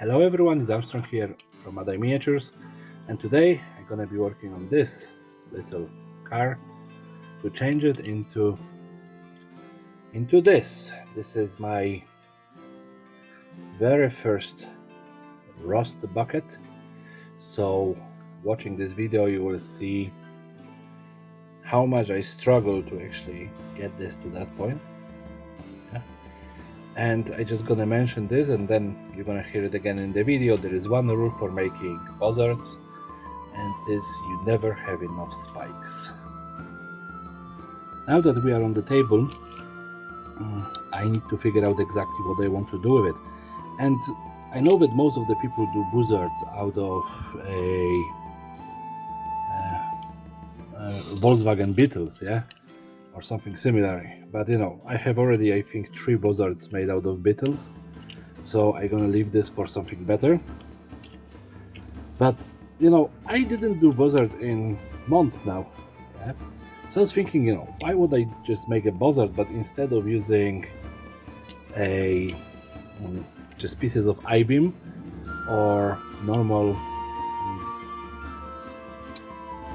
Hello everyone, it's Armstrong here from Adai Miniatures, and today I'm gonna be working on this little car to change it into this. This is my very first rust bucket, so watching this video you will see how much I struggle to actually get this to that point. And I just gonna mention this, and then you're gonna hear it again in the video. There is one rule for making buzzards, and it is you never have enough spikes. Now that we are on the table, I need to figure out exactly what I want to do with it. And I know that most of the people do buzzards out of a Volkswagen Beetles, yeah, or something similar, but you know, I have already I think 3 buzzards made out of beetles, so I'm gonna leave this for something better. But you know, I didn't do buzzard in months now, yeah? So I was thinking, you know, why would I just make a buzzard, but instead of using a just pieces of I-beam or normal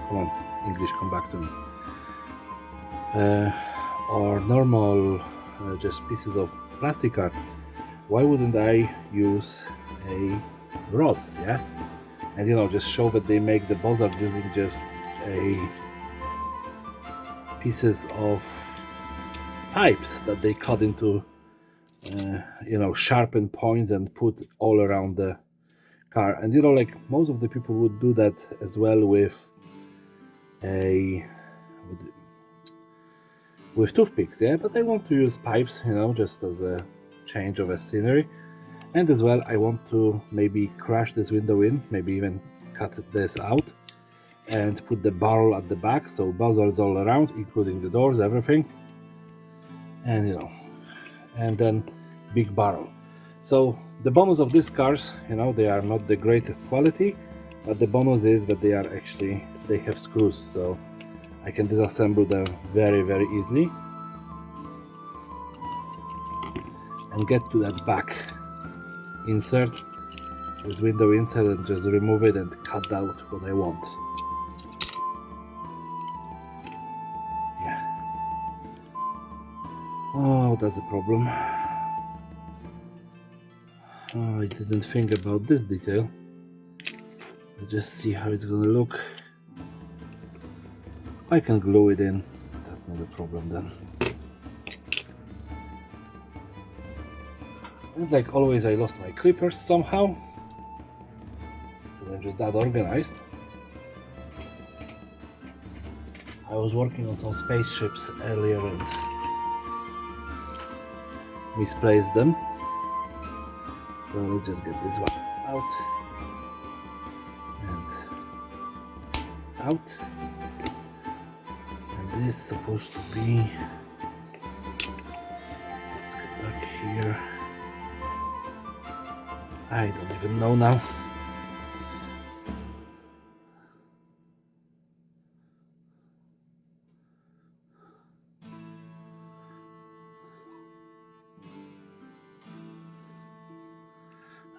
come on English, come back to me, or normal just pieces of plastic art, why wouldn't I use a rod, yeah? And you know, just show that they make the buzzard using just a pieces of pipes that they cut into you know, sharpened points and put all around the car. And you know, like most of the people would do that as well with toothpicks, yeah, but I want to use pipes, you know, just as a change of a scenery. And as well, I want to maybe crash this window in, maybe even cut this out and put the barrel at the back, so buzzards all around, including the doors, everything. And you know, and then big barrel. So the bonus of these cars, you know, they are not the greatest quality, but the bonus is that they are actually, they have screws, so I can disassemble them very, very easily and get to that back insert, this window insert, and just remove it and cut out what I want. Yeah. Oh, that's a problem. Oh, I didn't think about this detail. Let's just see how it's gonna look. I can glue it in, that's not a problem then. And like always, I lost my clippers somehow. I'm just that organized. I was working on some spaceships earlier and misplaced them. So let's just get this one out and out. And this is supposed to be, let's get back here. I don't even know now.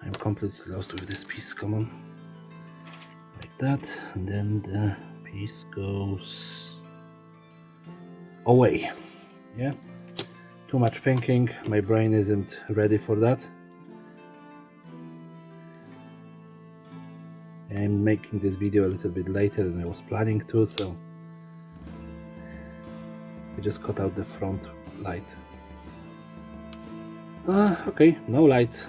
I'm completely lost with this piece, come on. Like that, and then the piece goes away. Yeah, too much thinking, my brain isn't ready for that. I'm making this video a little bit later than I was planning to, so I just cut out the front light. Okay, no lights.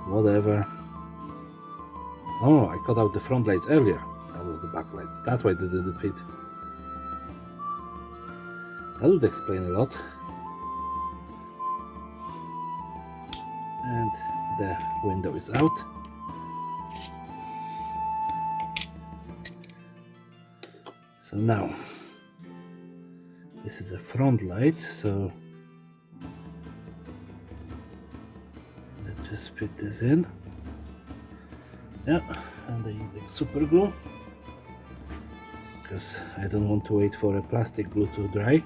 Whatever. Oh, I cut out the front lights earlier. That was the back lights. That's why they didn't fit. That would explain a lot. And the window is out. So now, this is a front light, so let's just fit this in. Yeah, and I use super glue because I don't want to wait for a plastic glue to dry.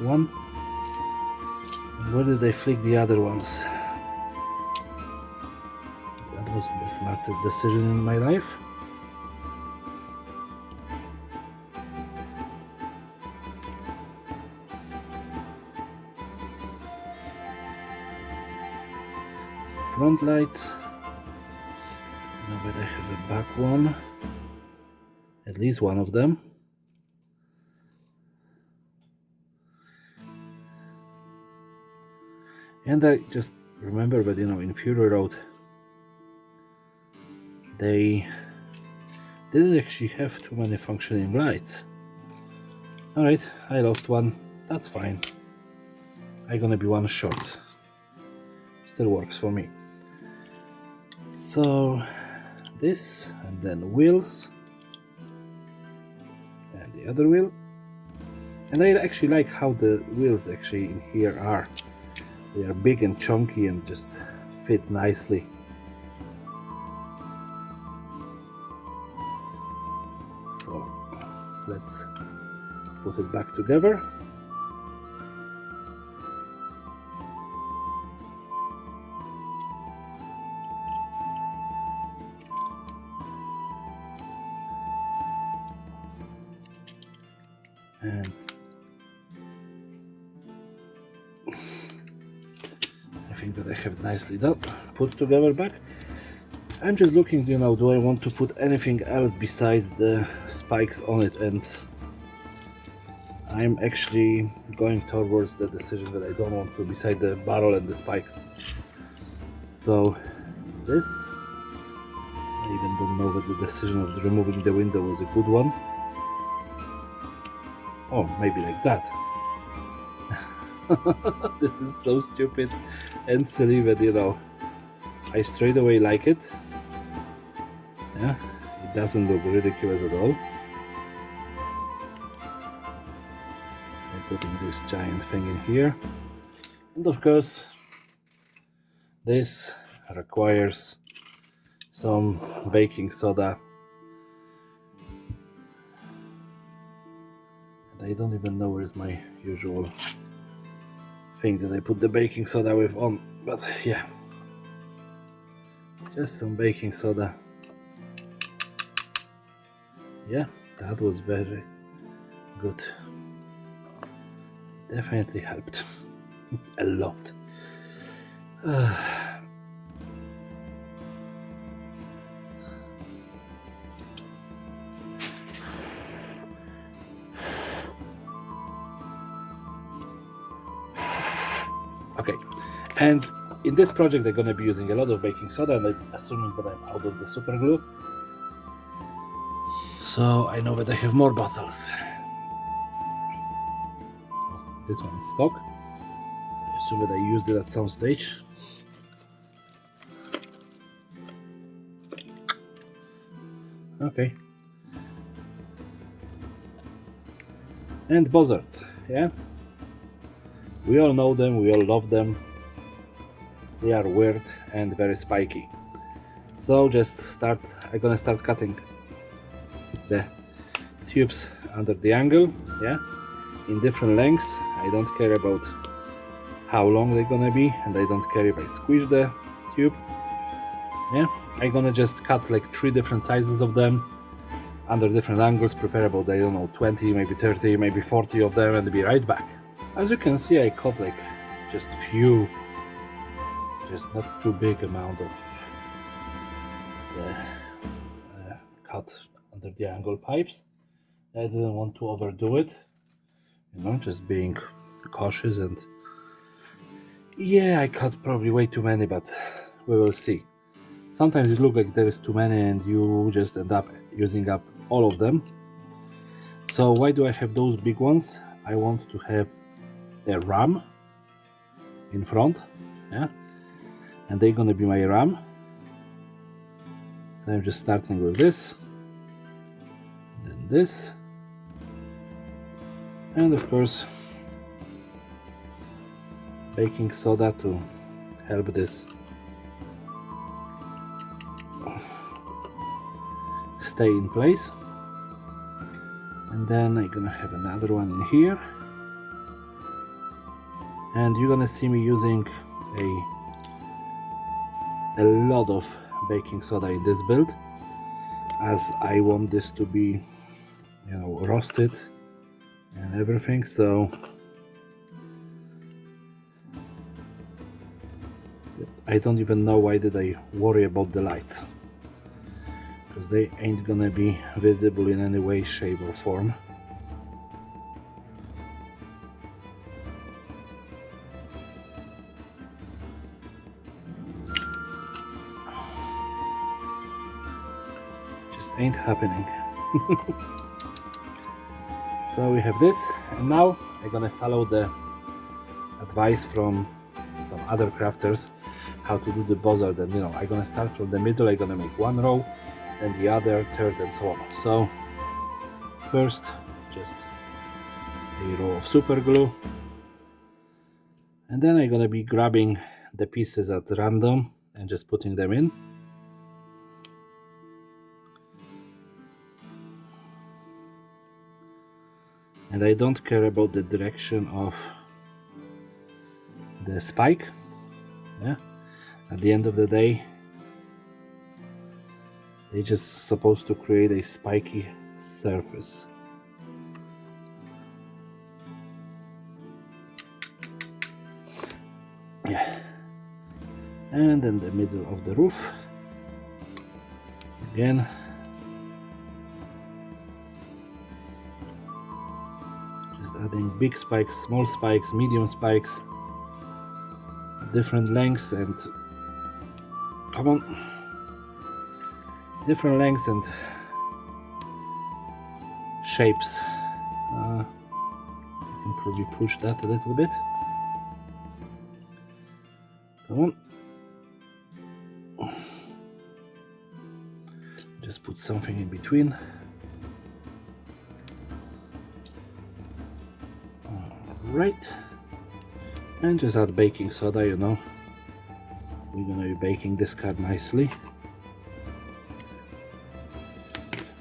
So one. And where did I flick the other ones? That wasn't the smartest decision in my life. So front lights. Now that I have a back one, at least one of them. And I just remember that, in Fury Road, they didn't actually have too many functioning lights. Alright, I lost one. That's fine. I'm gonna be one short. Still works for me. So this, and then wheels, and the other wheel. And I actually like how the wheels actually in here are. They are big and chunky and just fit nicely. So let's put it back together. And I think that I have it nicely done, put together back. I'm just looking, do I want to put anything else besides the spikes on it, and I'm actually going towards the decision that I don't want to beside the barrel and the spikes. So this, I even don't know that the decision of removing the window was a good one. Oh, maybe like that. This is so stupid and silly, but I straight away like it. Yeah, it doesn't look ridiculous at all. I'm putting this giant thing in here, and of course this requires some baking soda. And I don't even know where's my usual thing that I put the baking soda with on, but yeah, just some baking soda. Yeah, that was very good. Definitely helped a lot. Okay, and in this project I'm going to be using a lot of baking soda, and I'm assuming that I'm out of the super glue. So I know that I have more bottles. This one is stock, so I assume that I used it at some stage. Okay. And buzzards, yeah? We all know them, we all love them. They are weird and very spiky. So I'm gonna start cutting the tubes under the angle, yeah, in different lengths. I don't care about how long they're gonna be, and I don't care if I squeeze the tube. Yeah, I'm gonna just cut like 3 different sizes of them under different angles, prepare about, I don't know, 20, maybe 30, maybe 40 of them, and be right back. As you can see, I cut like just few, just not too big amount of the cut under the angle pipes. I didn't want to overdo it, just being cautious, and yeah, I cut probably way too many, but we will see. Sometimes it looks like there is too many and you just end up using up all of them. So why do I have those big ones? I want to have a ram in front, yeah, and they're gonna be my ram. So I'm just starting with this, then this, and of course baking soda to help this stay in place. And then I'm gonna have another one in here, And you're gonna see me using a lot of baking soda in this build, as I want this to be, you know, roasted and everything. So I don't even know why did I worry about the lights, because they ain't gonna be visible in any way, shape or form. Just ain't happening. So we have this, and now I'm gonna follow the advice from some other crafters how to do the buzzard. And you know, I'm gonna start from the middle. I'm gonna make one row, then the other, third, and so on. So first, just a row of super glue, and then I'm gonna be grabbing the pieces at random and just putting them in. And I don't care about the direction of the spike. Yeah, at the end of the day, they're just supposed to create a spiky surface. Yeah, and in the middle of the roof again. Just adding big spikes, small spikes, medium spikes, different lengths and come on, different lengths and shapes. I can probably push that a little bit. Come on. Just put something in between. Right. And just add baking soda, you know. We're gonna be baking this card nicely.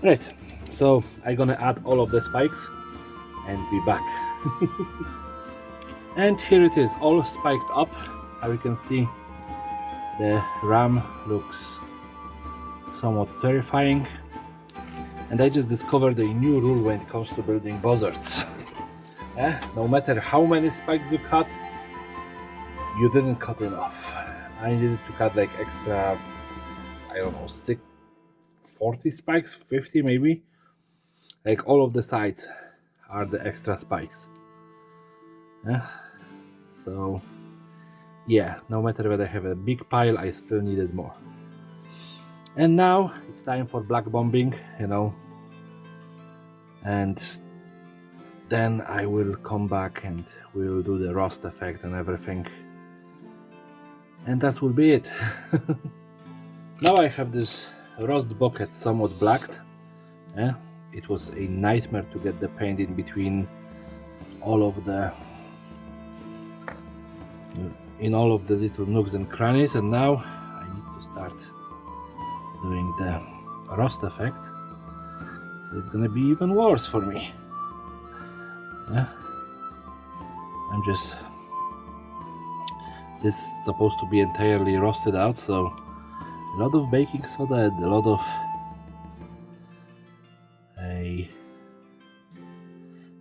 Right, so I'm gonna add all of the spikes and be back. And here it is, all spiked up. As you can see, the ram looks somewhat terrifying. And I just discovered a new rule when it comes to building buzzards. No matter how many spikes you cut, you didn't cut enough. I needed to cut like extra, I don't know, 40 spikes, 50 maybe. Like all of the sides are the extra spikes. So yeah, no matter whether I have a big pile, I still needed more. And now it's time for black bombing, you know, and then I will come back and we'll do the rust effect and everything, and that will be it. Now I have this rust bucket somewhat blacked. It was a nightmare to get the paint in between all of the little nooks and crannies, and now I need to start doing the rust effect, so it's gonna be even worse for me. This is supposed to be entirely rusted out, so a lot of baking soda and a lot of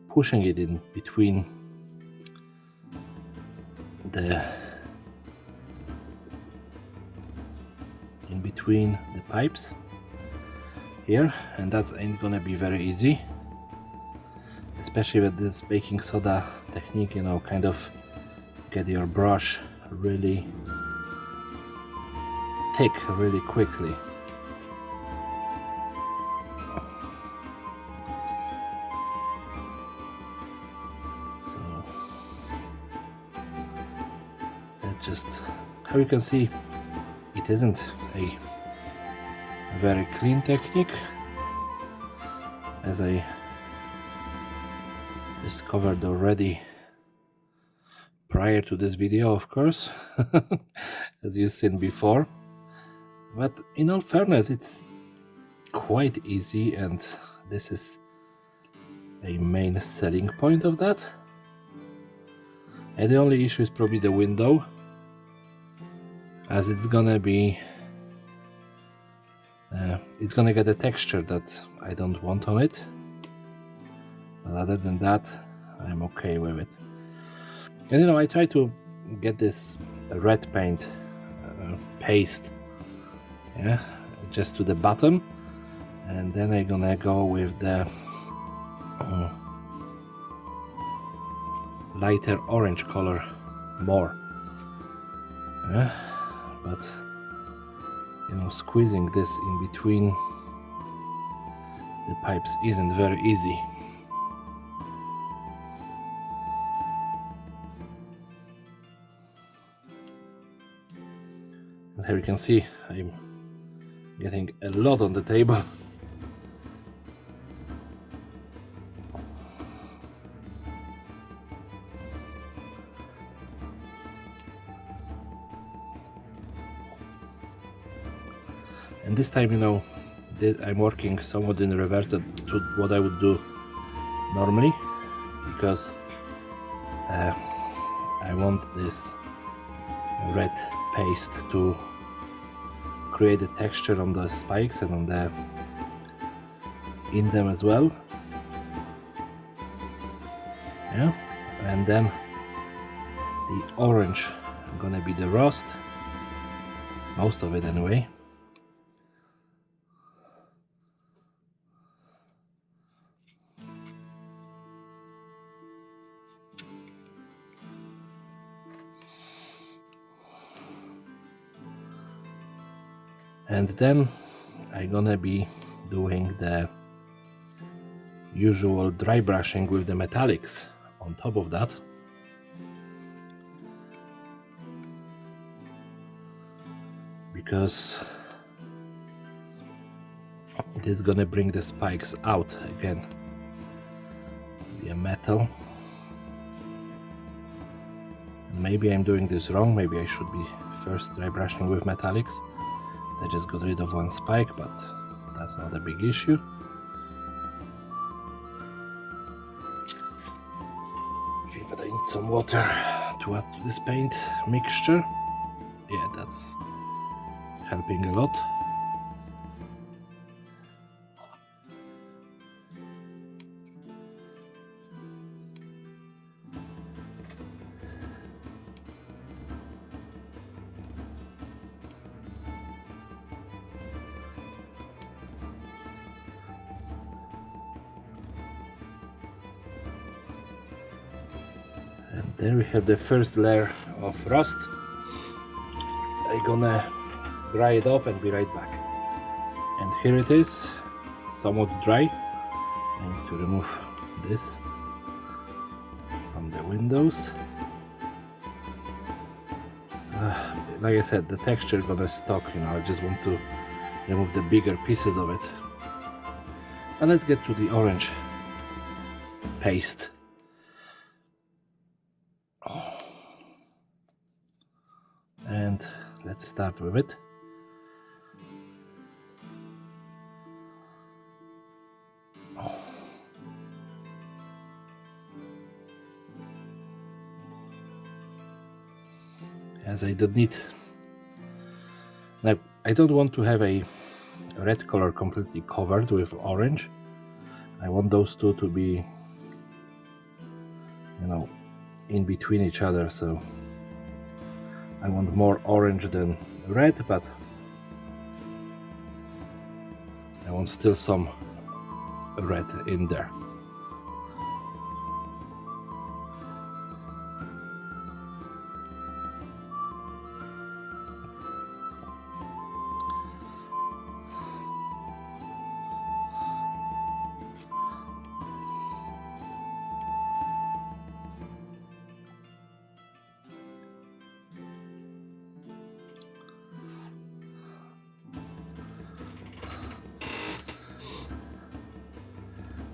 pushing it in between the pipes here, and that ain't gonna be very easy, especially with this baking soda technique, you know, kind of get your brush really thick really quickly. So that just, how you can see, it isn't a very clean technique, as I discovered already prior to this video, of course, as you've seen before. But in all fairness, it's quite easy, and this is a main selling point of that. And the only issue is probably the window, as it's gonna get a texture that I don't want on it. But other than that, I'm okay with it. And you know, I try to get this red paint paste, yeah, just to the bottom, and then I'm gonna go with the lighter orange color more. Yeah, but you know, squeezing this in between the pipes isn't very easy. And here you can see I'm getting a lot on the table. And this time, you know, I'm working somewhat in reverse to what I would do normally, because I want this red paste to create a texture on the spikes and on in them as well. Yeah, and then the orange gonna be the rust, most of it anyway. And then I'm gonna be doing the usual dry brushing with the metallics on top of that. Because it is gonna bring the spikes out again. Be a metal. Maybe I'm doing this wrong, maybe I should be first dry brushing with metallics. I just got rid of one spike, but that's not a big issue. Okay, but I need some water to add to this paint mixture. Yeah, that's helping a lot. And there we have the first layer of rust. I'm gonna dry it off and be right back. And here it is, somewhat dry. I need to remove this from the windows. Like I said, the texture gonna stock, you know, I just want to remove the bigger pieces of it. And let's get to the orange paste. And let's start with it. As I don't need, like, I don't want to have a red color completely covered with orange. I want those two to be, you know, in between each other, so I want more orange than red, but I want still some red in there.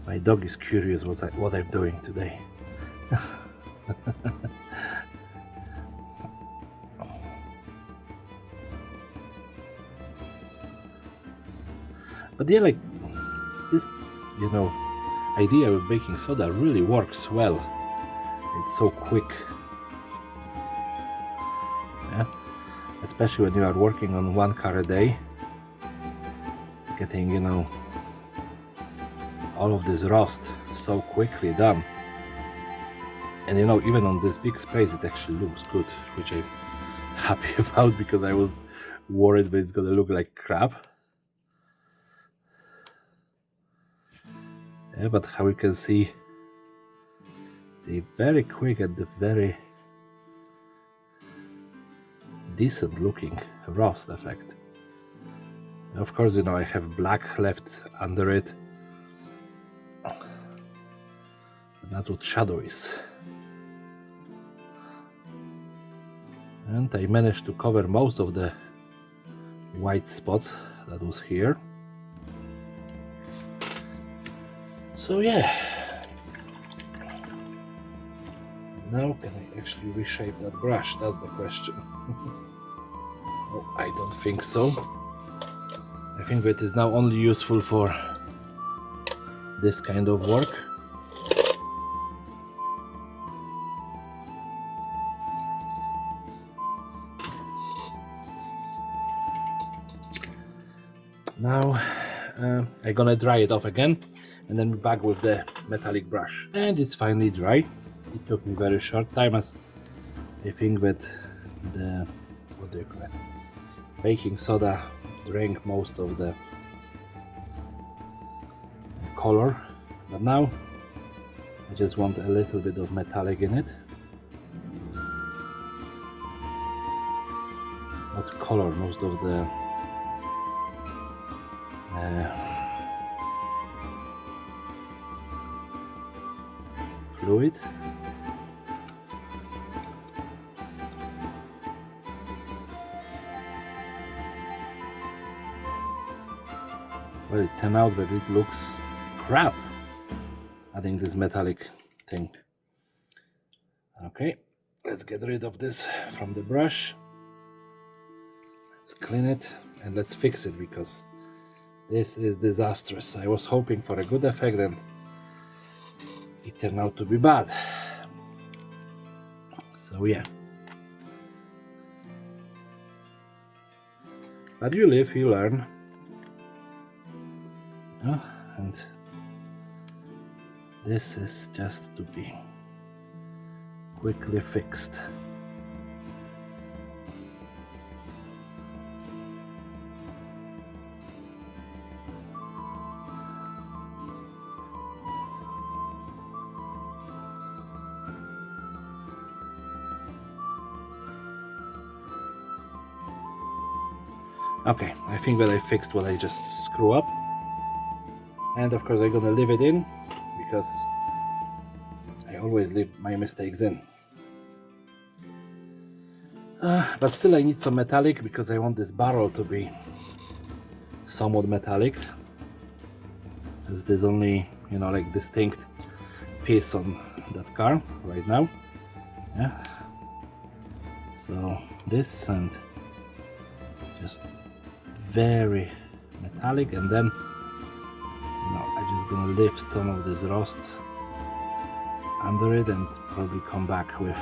My dog is curious what I'm doing today. But yeah, like this, you know, idea with baking soda really works well. It's so quick especially when you are working on one car a day, getting, you know, all of this rust so quickly done. And you know, even on this big space it actually looks good, which I'm happy about, because I was worried that it's gonna look like crap. Yeah, but how you can see, it's a very quick and very decent looking rust effect. Of course, you know, I have black left under it. That's what shadow is. And I managed to cover most of the white spots that was here. So yeah. Now can I actually reshape that brush? That's the question. Oh, I don't think so. I think that is now only useful for this kind of work. Now I'm gonna dry it off again and then back with the metallic brush. And it's finally dry. It took me very short time, as I think that the, what do you call it, baking soda drank most of the color. But now I just want a little bit of metallic in it. Not color, most of the fluid. Well, it turned out that it looks crap, adding this metallic thing. Okay, let's get rid of this from the brush. Let's clean it and let's fix it, because this is disastrous. I was hoping for a good effect and it turned out to be bad. So yeah. But you live, you learn. And this is just to be quickly fixed. Okay, I think that I fixed what I just screwed up. And of course I'm gonna leave it in, because I always leave my mistakes in. But still I need some metallic, because I want this barrel to be somewhat metallic. Because there's only, you know, like distinct piece on that car right now. Yeah. So this, and just very metallic, and then I'm just gonna lift some of this rust under it and probably come back with,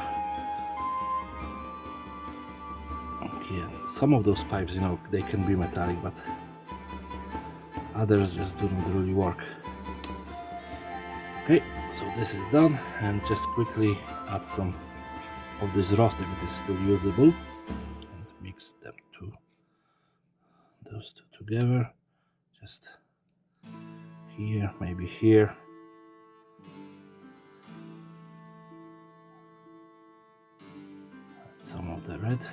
yeah, some of those pipes, you know, they can be metallic, but others just do not really work. Okay, so this is done, and just quickly add some of this rust if it is still usable, and mix them those two together, just here, maybe here. Add some of the red.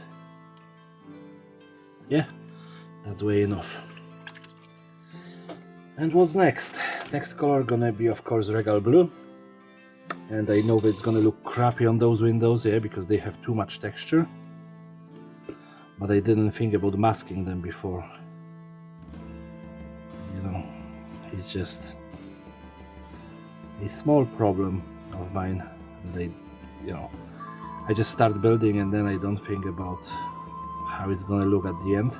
Yeah, that's way enough. And what's next? Next color gonna be, of course, regal blue. And I know that it's gonna look crappy on those windows, yeah, because they have too much texture. But I didn't think about masking them before. You know, it's just a small problem of mine. They, you know, I just start building and then I don't think about how it's gonna look at the end.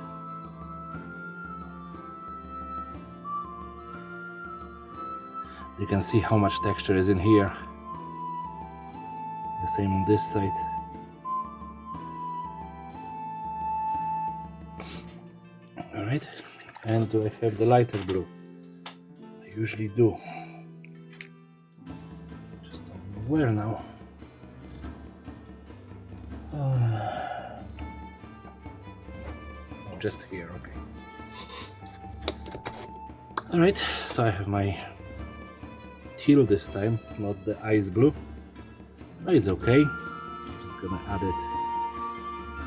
You can see how much texture is in here. The same on this side. Alright, and do I have the lighter blue? I usually do. Just don't know where now. Oh, just here, okay. Alright, so I have my teal this time, not the ice blue. That is okay. Just gonna add it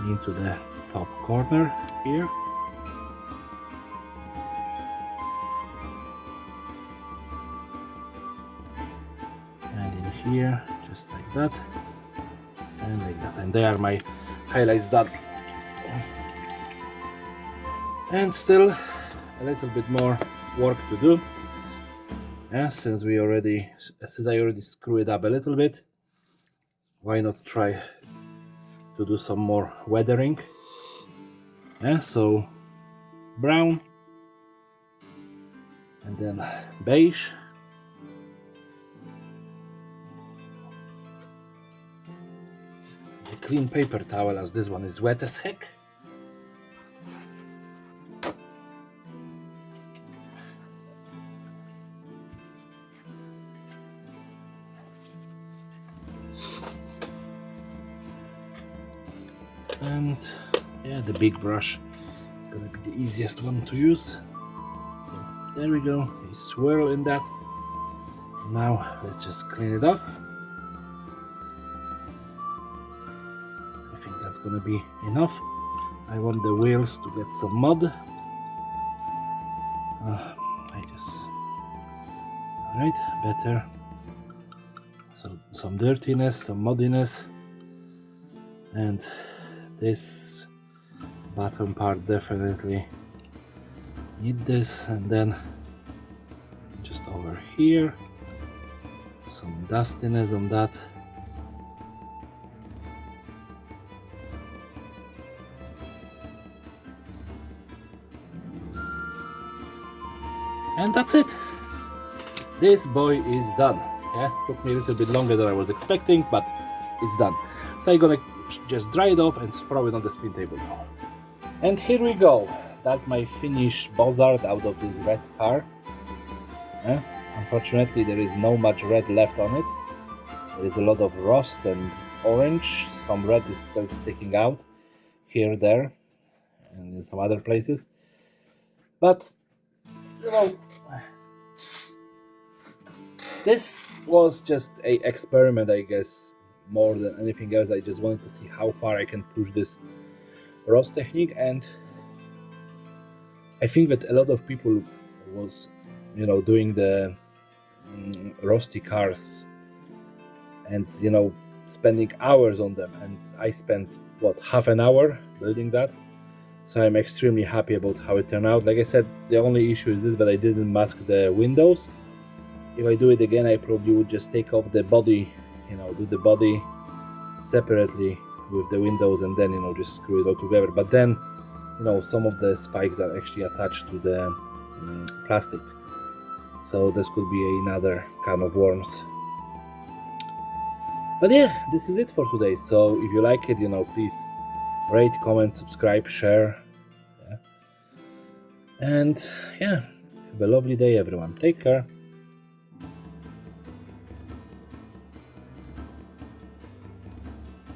into the top corner here. And in here, just like that. And like that. And there are my highlights done. And still a little bit more work to do. Yeah, since I already screwed it up a little bit, why not try to do some more weathering? Yeah, so brown and then beige. A clean paper towel, as this one is wet as heck. And yeah, the big brush is gonna be the easiest one to use. So there we go, a swirl in that. Now let's just clean it off. I think that's gonna be enough. I want the wheels to get some mud. Alright, better. So some dirtiness, some muddiness, and this bottom part definitely need this. And then just over here, some dustiness on that. And that's it. This boy is done. Yeah, took me a little bit longer than I was expecting, but it's done. So I'm gonna just dry it off and throw it on the spin table now. And here we go. That's my finished buzzard out of this red car. Yeah. Unfortunately, there is no much red left on it. There is a lot of rust and orange. Some red is still sticking out here, there, and in some other places. But you know, this was just an experiment, I guess, more than anything else. I just wanted to see how far I can push this rust technique, and I think that a lot of people was, you know, doing the rusty cars and, you know, spending hours on them, and I spent what, half an hour building that. So I'm extremely happy about how it turned out. Like I said, the only issue is this, that I didn't mask the windows. If I do it again, I probably would just take off the body, you know, do the body separately with the windows, and then, you know, just screw it all together. But then, you know, some of the spikes are actually attached to the plastic, so this could be another can of worms. But yeah, this is it for today. So if you like it, you know, please rate, comment, subscribe, share. Yeah. And yeah, have a lovely day, everyone. Take care.